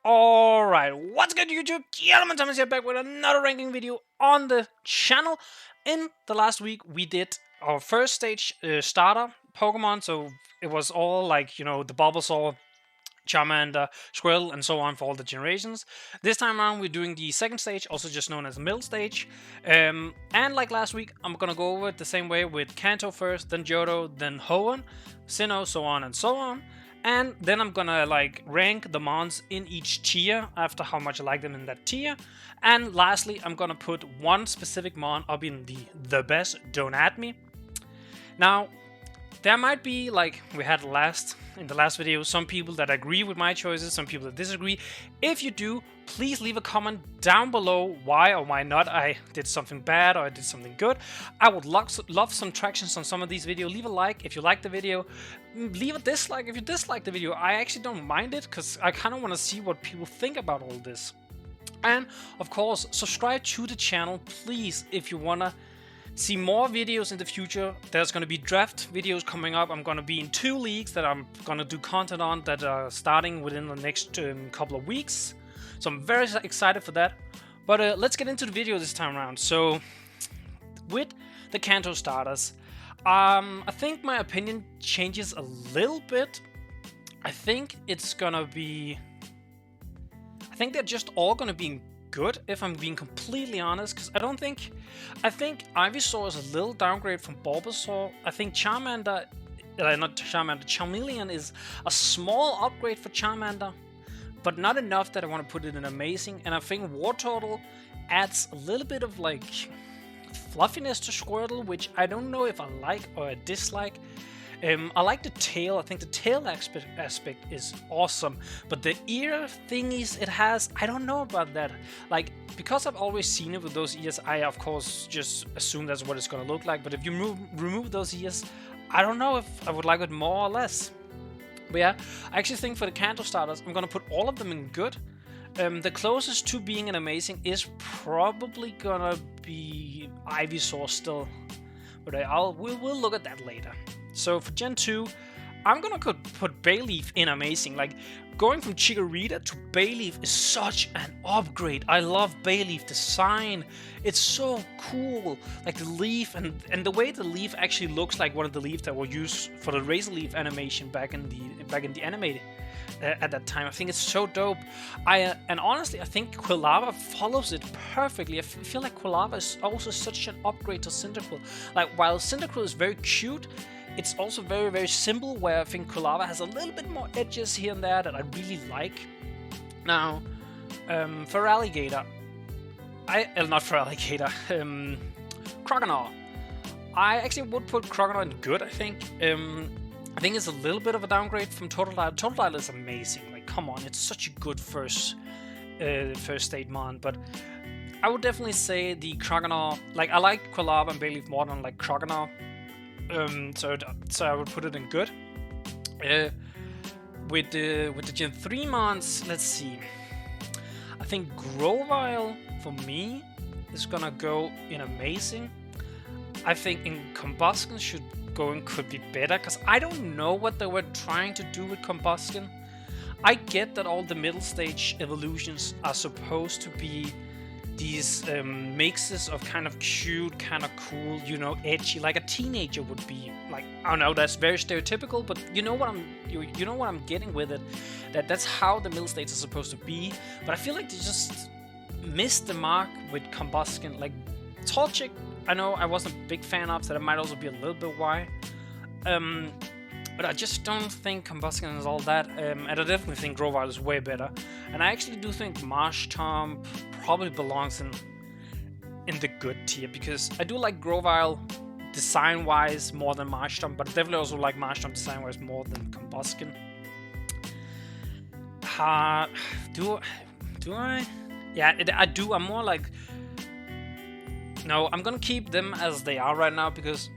Alright, what's good YouTube? Gentlemen, Thomas here back with another ranking video on the channel. In the last week, we did our first stage starter Pokemon, so it was all like, the Bulbasaur, Charmander, Squirtle, and so on for all the generations. This time around, we're doing the second stage, also just known as the middle stage. And like last week, I'm gonna go over it the same way with Kanto first, then Johto, then Hoenn, Sinnoh, so on and so on. And then I'm gonna rank the mons in each tier after how much I like them in that tier. And lastly, I'm gonna put one specific mon up in the best don't at me. Now, there might be, like we had in the last video, some people that agree with my choices, some people that disagree. If you do, please leave a comment down below why or why not I did something bad or I did something good. I would love some tractions on some of these videos. Leave a like if you like the video. Leave a dislike if you dislike the video. I actually don't mind it because I kind of want to see what people think about all this. And of course, subscribe to the channel, please, if you want to see more videos in the future. There's going to be draft videos coming up. I'm going to be in 2 leagues that I'm going to do content on that are starting within the next couple of weeks. So I'm very excited for that. But let's get into the video this time around. So with the Kanto starters, I think my opinion changes a little bit. I think it's going to be... I think they're just all going to be good, if I'm being completely honest, because I think Ivysaur is a little downgrade from Bulbasaur. I think Charmander, Charmeleon is a small upgrade for Charmander, but not enough that I want to put it in amazing. And I think Wartortle adds a little bit of fluffiness to Squirtle, which I don't know if I like or I dislike. I like the tail. I think the tail aspect is awesome, but the ear thingies it has, I don't know about that. Because I've always seen it with those ears, I of course just assume that's what it's gonna look like. But if you remove those ears, I don't know if I would like it more or less. But yeah, I actually think for the Kanto starters, I'm gonna put all of them in good. The closest to being an amazing is probably gonna be Ivysaur still, but we'll look at that later. So for Gen 2, I'm gonna put Bayleaf in amazing. Going from Chikorita to Bayleaf is such an upgrade. I love Bayleaf design. It's so cool. The leaf and the way the leaf actually looks like one of the leaves that were used for the Razor Leaf animation back in the anime at that time. I think it's so dope. And honestly, I think Quilava follows it perfectly. I feel like Quilava is also such an upgrade to Cyndaquil. While Cyndaquil is very cute, it's also very, very simple, where I think Quilava has a little bit more edges here and there that I really like. Now, for Alligator, Croconaw. I actually would put Croconaw in good, I think. I think it's a little bit of a downgrade from Totodile. Totodile is amazing. Come on, it's such a good first state mon, but I would definitely say the Croconaw, I like Quilava and Bayleaf more than Croconaw. So I would put it in good. With the Gen 3 mons, let's see. I think Grovyle for me is gonna go in amazing. I think in Combustion could be better, because I don't know what they were trying to do with Combustion. I get that all the middle stage evolutions are supposed to be these mixes of kind of cute, kind of cool, edgy, like a teenager would be. I know that's very stereotypical, but you know what I'm getting with it. That's how the middle stages are supposed to be. But I feel like they just missed the mark with Combustion. Torchic, I know I wasn't a big fan of, so that might also be a little bit why. But I just don't think Combustion is all that, and I definitely think Grovyle is way better. And I actually do think Marshtomp probably belongs in the good tier, because I do like Grovyle design-wise more than Marshtomp, but I definitely also like Marshtomp design-wise more than Combustion. Do I? Yeah, I do. I'm more no, I'm gonna keep them as they are right now, because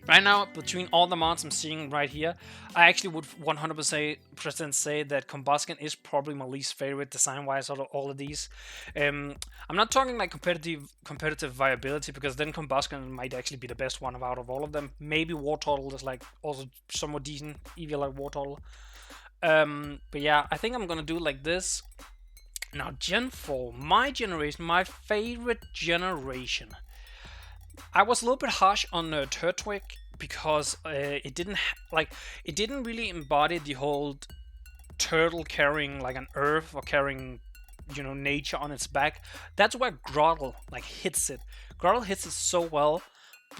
right now, between all the mons I'm seeing right here, I actually would 100% say that Combustion is probably my least favorite design-wise out of all of these. I'm not talking competitive viability, because then Combustion might actually be the best one out of all of them. Maybe Wartortle is also somewhat decent, even like Wartortle. But yeah, I think I'm gonna do it like this. Now, Gen 4, my generation, my favorite generation. I was a little bit harsh on Turtwig because it didn't it didn't really embody the whole turtle carrying like an earth or carrying nature on its back. That's where Grottle like hits it. Grottle hits it so well,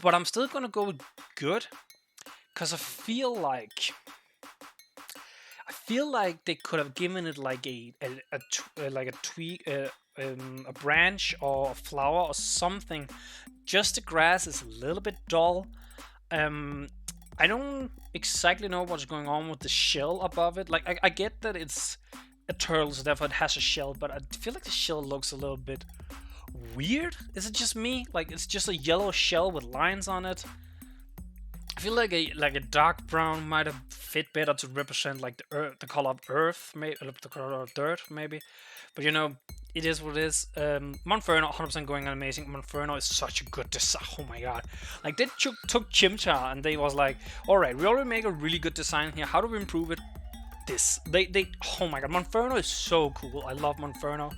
but I'm still gonna go with good because I feel like they could have given it like a twig, a branch or a flower or something. Just the grass is a little bit dull. Um, I don't exactly know what's going on with the shell above it. Like I get that it's a turtle, so therefore it has a shell, but I feel like the shell looks a little bit weird. Is it just me? Like it's just a yellow shell with lines on it. I feel like a dark brown might have fit better to represent like the color of earth, maybe the color of dirt, maybe. But it is what it is. Monferno 100% going on amazing. Monferno is such a good design. Oh my god! Like they took Chimchar and they was like, all right, we already make a really good design here. How do we improve it? This they oh my god, Monferno is so cool. I love Monferno.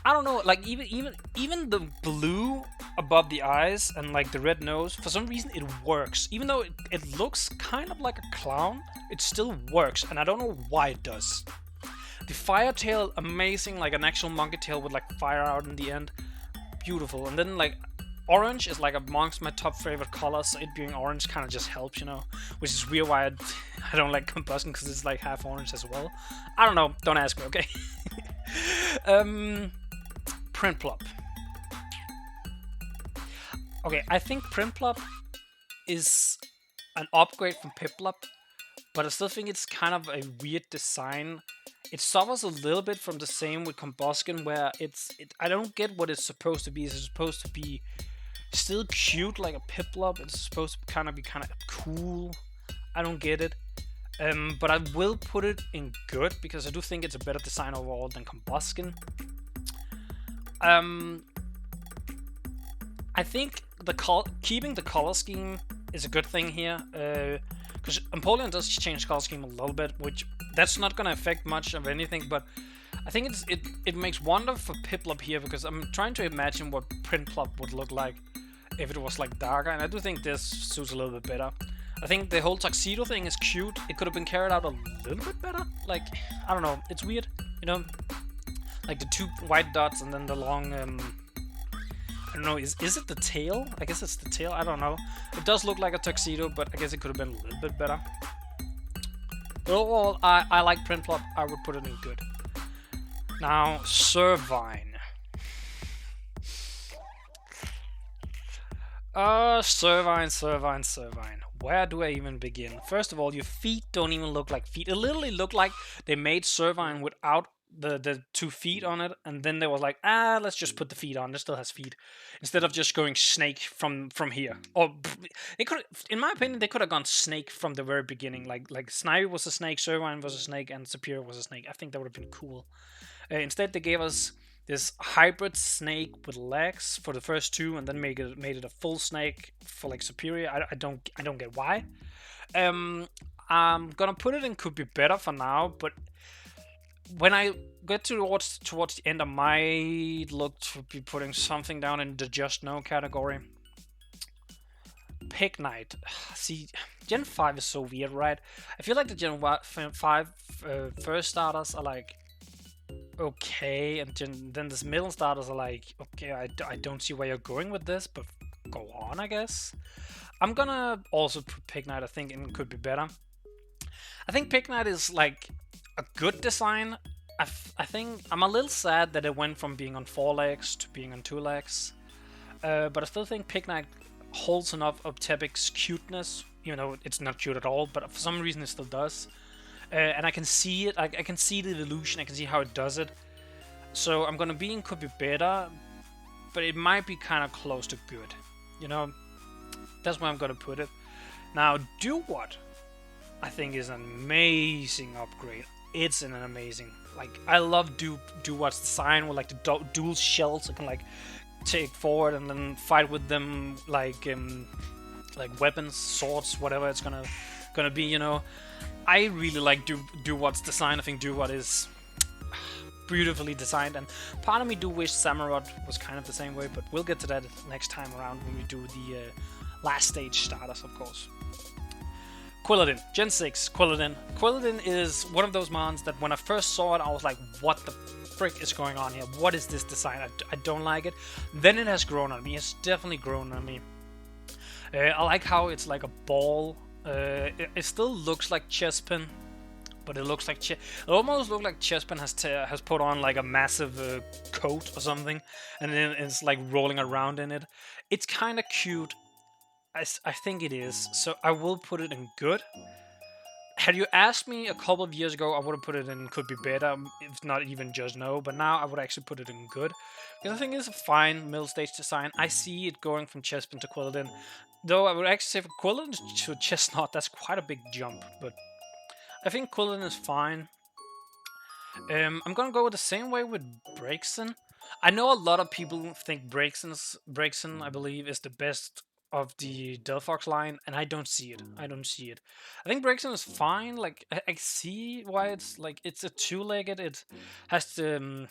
I don't know, like even the blue above the eyes and like the red nose, for some reason it works. Even though it looks kind of like a clown, it still works, and I don't know why it does. The fire tail, amazing, like an actual monkey tail with like fire out in the end, beautiful. And then like orange is like amongst my top favorite colors, so it being orange kind of just helps, which is weird why I don't like combustion, because it's like half orange as well. I don't know, don't ask me, okay? Printplop. Okay, I think Printplop is an upgrade from Piplup, but I still think it's kind of a weird design. It suffers a little bit from the same with Combustion, where I don't get what it's supposed to be. It's supposed to be still cute like a Piplup. It's supposed to be kind of cool. I don't get it. But I will put it in good because I do think it's a better design overall than Combustion. I think keeping the color scheme is a good thing here, because Empoleon does change color scheme a little bit, which that's not gonna affect much of anything. But I think it makes wonder for Piplup here, because I'm trying to imagine what Printplop would look like if it was like darker, and I do think this suits a little bit better. I think the whole tuxedo thing is cute. It could have been carried out a little bit better. Like, I don't know, it's weird, like the two white dots and then the long, I don't know, is it the tail? I guess it's the tail, I don't know. It does look like a tuxedo, but I guess it could have been a little bit better. But overall, I like Printplop. I would put it in good. Now, Servine. Servine. Where do I even begin? First of all, your feet don't even look like feet. It literally looked like they made Servine without the 2 feet on it, and then they was like, let's just put the feet on. It still has feet, instead of just going snake from here. Or they could, in my opinion, they could have gone snake from the very beginning. Like Snivy was a snake, Servine was a snake, and Superior was a snake. I think that would have been cool. Instead, they gave us this hybrid snake with legs for the first 2, and then made it a full snake for like Superior. I don't get why. I'm gonna put it in could be better for now, but when I get towards the end, I might look to be putting something down in the just no category. Pig Knight. See, Gen 5 is so weird, right? I feel like the Gen 5 first starters are like okay, and then the middle starters are like, okay, I don't see where you're going with this, but go on, I guess. I'm gonna also put Pig Knight, I think, and could be better. I think Pig Knight is like a good design. I think I'm a little sad that it went from being on 4 legs to being on 2 legs. But I still think Pig Knight holds enough of Tepig's cuteness. It's not cute at all, but for some reason it still does. And I can see it. I can see the evolution. I can see how it does it. So I'm gonna be in could be better, but it might be kind of close to good. That's where I'm gonna put it. Now, Do What I think is an amazing upgrade. It's an amazing, like, I love Do What's design with like the dual shells. I can like take forward and then fight with them like weapons, swords, whatever it's gonna be. I really like Do What's design. I think Do What is beautifully designed, and part of me do wish Samurott was kind of the same way, but we'll get to that next time around when we do the last stage starters, of course. Quilladin, Gen 6, Quilladin. Quilladin is one of those mons that when I first saw it, I was like, what the frick is going on here? What is this design? I don't like it. Then it has grown on me. It's definitely grown on me. I like how it's like a ball. It still looks like Chespin, but it looks like it almost looks like Chespin has put on like a massive coat or something, and then it's like rolling around in it. It's kind of cute. I think it is, so I will put it in good. Had you asked me a couple of years ago, I would have put it in could be better, if not even just no, but now I would actually put it in good. Because I think it's a fine middle stage design. I see it going from Chespin to Quilladin. Though I would actually say for Quilladin to Chestnut, that's quite a big jump, but I think Quilladin is fine. I'm gonna go the same way with Braixen. I know a lot of people think Braixen, I believe, is the best of the Delphox line, and I don't see it. I think Braixen is fine. Like I see why it's like it's a two-legged. It has the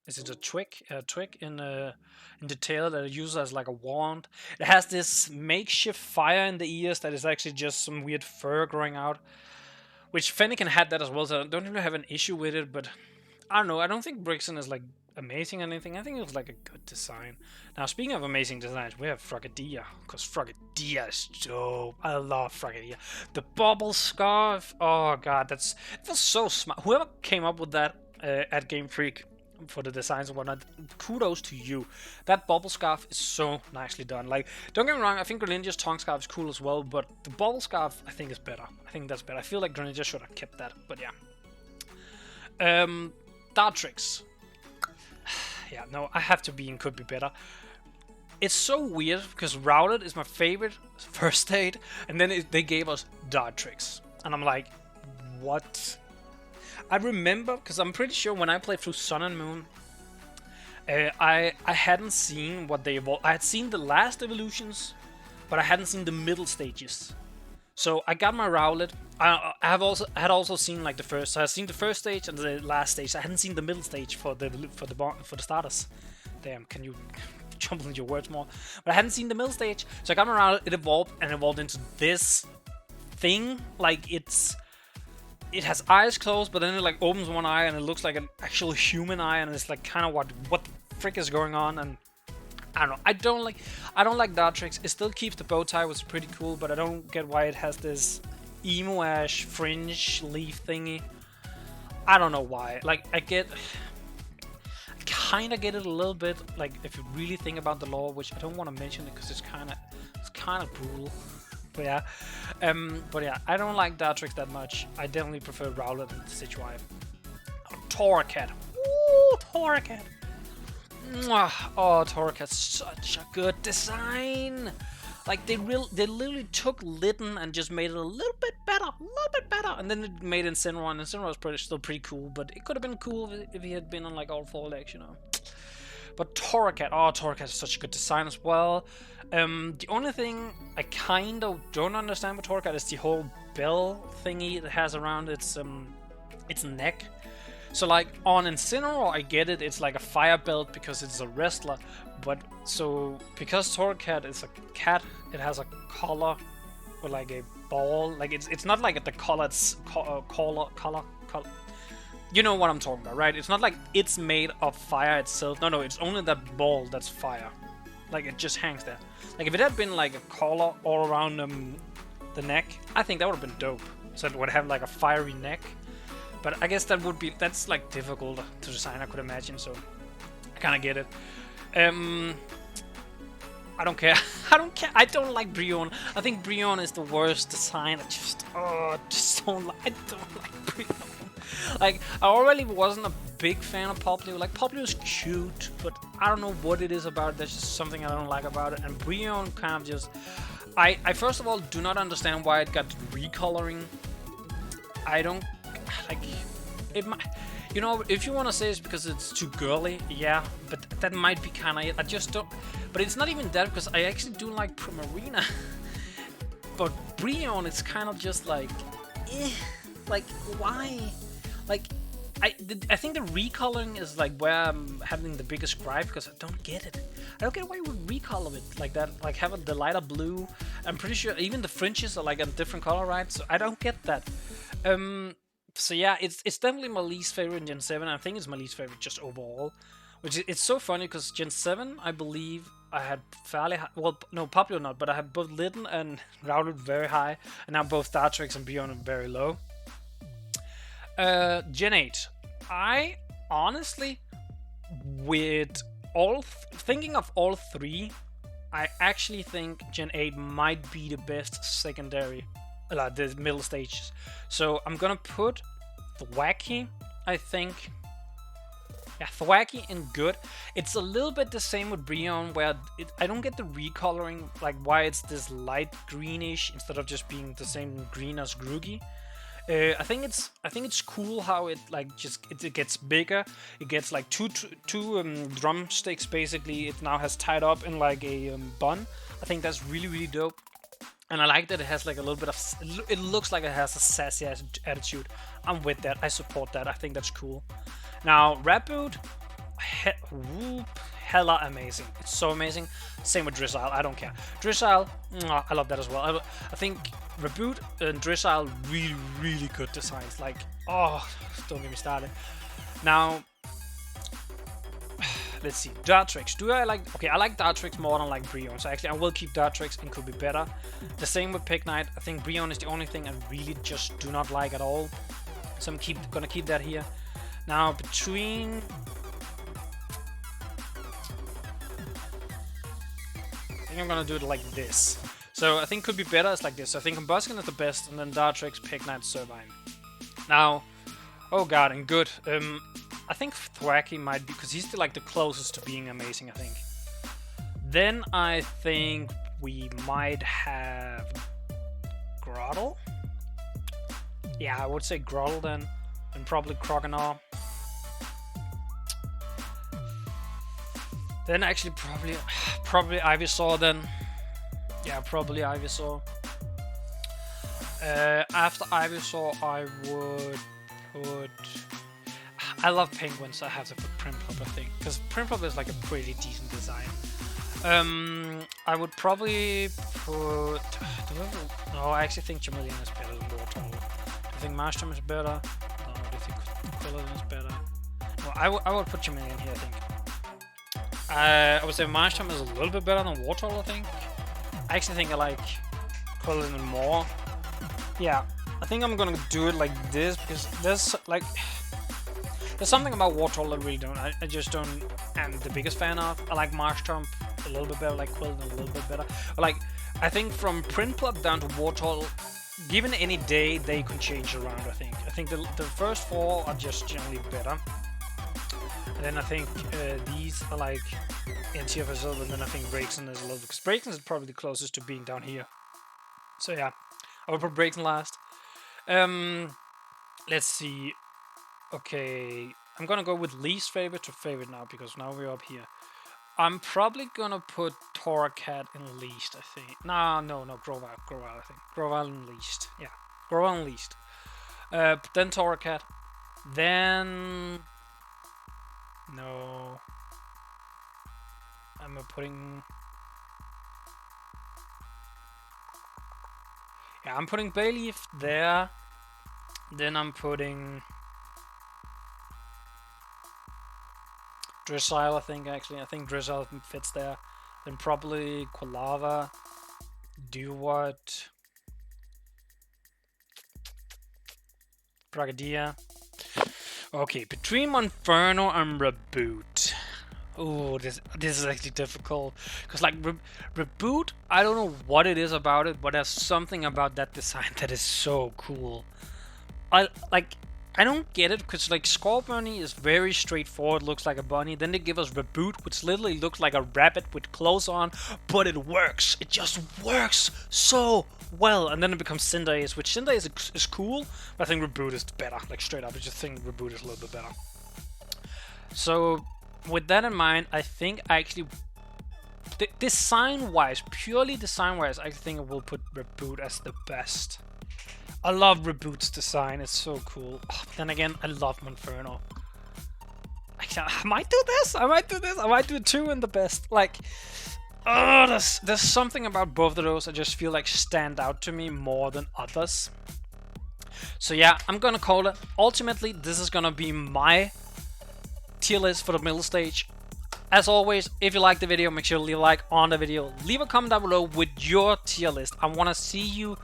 is it a twig in the tail that it uses as like a wand. It has this makeshift fire in the ears that is actually just some weird fur growing out, which Fennekin had that as well. So I don't really have an issue with it, but I don't know. I don't think Braixen is like amazing or anything. I think it was like a good design. Now, speaking of amazing designs, we have Fragadia, because Fragadia is dope. I love Fragadia. The bubble scarf, oh god, that was so smart. Whoever came up with that at Game Freak for the designs and whatnot, kudos to you. That bubble scarf is so nicely done. Like, don't get me wrong, I think Greninja's tongue scarf is cool as well, but the bubble scarf I think is better. I think that's better. I feel like Greninja should have kept that, but yeah. Dartrix. Yeah, no, I have to be in could be better. It's so weird because Rowlet is my favorite first aid, and then they gave us Dartrix, and I'm like, what? I remember because I'm pretty sure when I played through Sun and Moon, I hadn't seen what they evolved. I had seen the last evolutions, but I hadn't seen the middle stages. So I got my Rowlet. I had also seen like the first. So I've seen the first stage and the last stage. I hadn't seen the middle stage for the starters. Damn, can you jumble into your words more? But I hadn't seen the middle stage. So I got my Rowlet. It evolved into this thing. Like it has eyes closed, but then it like opens one eye and it looks like an actual human eye, and it's like kind of what the frick is going on. And I don't know. I don't like Dartrix. It still keeps the bow tie, which is pretty cool, but I don't get why it has this emo-ash fringe leaf thingy. I don't know why. Like I kind of get it a little bit. Like if you really think about the lore, which I don't want to mention it because it's kind of brutal. But yeah, I don't like Dartrix that much. I definitely prefer Rowlet and Decidueye. Torracat. Ooh, Torracat. Oh, Torracat's such a good design. Like they literally took Litten and just made it a little bit better, and then it made Incineroar, and Incineroar was still pretty cool, but it could have been cool if he had been on like all four legs, you know. But Torracat is such a good design as well. The only thing I kind of don't understand with Torracat is the whole bell thingy it has around its neck. So like on Incineroar, I get it. It's like a fire belt because it's a wrestler. But so because Torracat is a cat, it has a collar with like a ball. Like it's not like the collar. It's collar. You know what I'm talking about, right? It's not like it's made of fire itself. No, it's only that ball that's fire. Like it just hangs there. Like if it had been like a collar all around the neck, I think that would have been dope. So it would have like a fiery neck. But I guess that's like difficult to design, I could imagine, so I kinda get it. I don't care. I don't like Brionne. I think Brionne is the worst design. I don't like Brionne. Like, I already wasn't a big fan of Popplio. Like, Popplio is cute, but I don't know what it is about it. There's just something I don't like about it. And Brionne kind of just... I first of all do not understand why it got recoloring. I don't... Like, it might... You know, if you want to say it's because it's too girly, yeah, but that might be kind of it. I just don't... But it's not even that, because I actually do like Primarina. But Brionne is kind of just like... Like, why? Like, I think the recoloring is like where I'm having the biggest gripe, because I don't get it. I don't get why you would recolor it like that, like have the lighter blue. I'm pretty sure even the fringes are like a different color, right? So I don't get that. So yeah, it's definitely my least favorite in Gen 7. I think it's my least favorite just overall. It's so funny because Gen 7, I believe I had fairly high, well, no, popular not, but I had both Litten and Routed very high, and now both Dartrix and Beyond are very low. Gen 8. I honestly, with thinking of all three, I actually think Gen 8 might be the best secondary, the middle stages. So I'm gonna put Thwacky, I think. Yeah, Thwacky and good. It's a little bit the same with Brionne, where I don't get the recoloring, like why it's this light greenish instead of just being the same green as Grookey. I think it's cool how it like just it gets bigger. It gets like two drumsticks basically. It now has tied up in like a bun. I think that's really dope. And I like that it has like a little bit of. It looks like it has a sassy attitude. I'm with that. I support that. I think that's cool. Now, Raboot, hella amazing. It's so amazing. Same with Drizzile, I don't care. Drizzile, I love that as well. I think Raboot and Drizzile, really good designs. Like, oh, don't get me started. Now, let's see. Dartrix. Do I like... Okay, I like Dartrix more than like Brionne. So actually, I will keep Dartrix and could be better. The same with Pignite. I think Brionne is the only thing I really just do not like at all. So I'm gonna keep that here. Now, between... I think I'm gonna do it like this. So I think could be better is like this. So I think Combusken is the best, and then Dartrix, Pignite, Servine. Now, oh god, and good. I think Thwacky might be, because he's like the closest to being amazing, I think. Then I think we might have Grotle. Yeah, I would say Grotle then, and probably Croconaw. Then actually probably Ivysaur then. Yeah, probably Ivysaur. After Ivysaur, I would put... I love Penguins, so I have to put Prinplup, I think. Because Prinplup is like a pretty decent design. I would probably put... No, I actually think Charmeleon is better than Wartortle. Do you think Marshtomp is better? No, do you think Quilladin is better? No, I would put Charmeleon here, I think. I would say Marshtomp is a little bit better than Wartortle, I think. I actually think I like Quilladin more. Yeah, I think I'm gonna do it like this, because there's like... There's something about Wartortle I just don't am the biggest fan of. I like Marshtomp a little bit better, like Quilladin a little bit better. But like, I think from Prinplup down to Wartortle, given any day, they can change around, I think. I think the first four are just generally better. And then I think these are like NTFSL, and then I think Braixen is a little bit, because Braixen is probably the closest to being down here. So yeah, I will put Braixen last. Let's see. Okay, I'm gonna go with least favorite to favorite now, because now we're up here. I'm probably gonna put Torracat in least, I think. No, Grovyle, I think. Grovyle in least. Yeah, Grovyle in least. Then Torracat. Then... No. I'm putting... Yeah, I'm putting Bayleaf there. Then I'm putting... Drizzile, I think, actually. I think Drizzile fits there. Then probably Quilava. Duwart. Bragadia. Okay, between Monferno and Raboot. Oh, this is actually difficult. Because, like, Raboot, I don't know what it is about it, but there's something about that design that is so cool. I don't get it, because like Scorbunny is very straightforward, looks like a bunny. Then they give us Raboot, which literally looks like a rabbit with clothes on, but it works. It just works so well. And then it becomes Cinderace, which Cinderace is cool, but I think Raboot is better. Like straight up, I just think Raboot is a little bit better. So with that in mind, I think actually design-wise, purely design-wise, I think I will put Raboot as the best. I love Reboot's design. It's so cool. Oh, but then again, I love Monferno. I might do this. I might do this. I might do 2 in the best. Like, oh, there's something about both of those I just feel like stand out to me more than others. So yeah, I'm gonna call it. Ultimately, this is gonna be my tier list for the middle stage. As always, if you like the video, make sure to leave a like on the video. Leave a comment down below with your tier list. I want to see you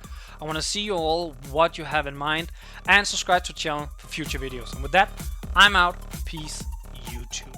all, what you have in mind. And subscribe to the channel for future videos. And with that, I'm out. Peace, YouTube.